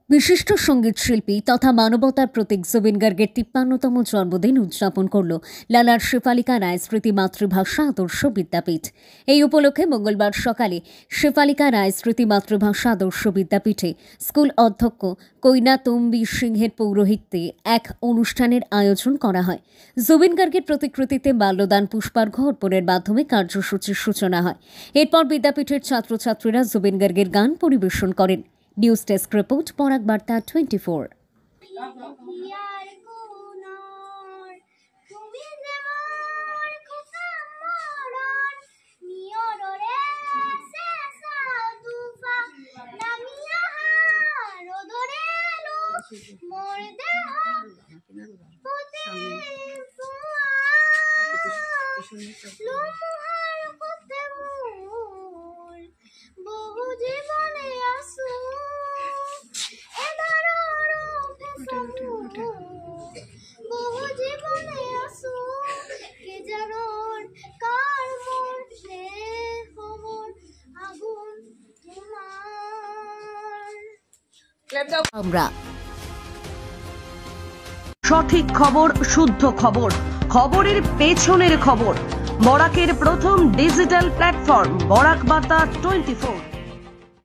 বিশিষ্ট সঙ্গীত শিল্পী তথা মানবতার প্রতীক জুবিন গার্গের ৫৩তম জন্মদিন উদযাপন করল লালার শেফালিকা রায় স্মৃতি মাতৃভাষা আদর্শ বিদ্যাপীঠ। এই উপলক্ষে মঙ্গলবার সকালে শেফালিকা রায় স্মৃতি মাতৃভাষা আদর্শ বিদ্যাপীঠে স্কুল অধ্যক্ষ কৈনাতম্বী সিংহের পৌরোহিত্যে এক অনুষ্ঠানের আয়োজন করা হয়। জুবিন গার্গের প্রতিকৃতিতে মাল্যদান পুষ্পার্ঘ্য অর্পণের মাধ্যমে কার্যসূচির সূচনা হয়। এরপর বিদ্যাপীঠের ছাত্রছাত্রীরা জুবিন গার্গের গান পরিবেশন করেন। নিউজ ডেস্ক রিপোর্ট, পরাগ বার্তা 24। আমরা সঠিক খবর, শুদ্ধ খবর, খবরের পেছনের খবর। বরাকের প্রথম ডিজিটাল প্ল্যাটফর্ম বরাক বার্তা 24।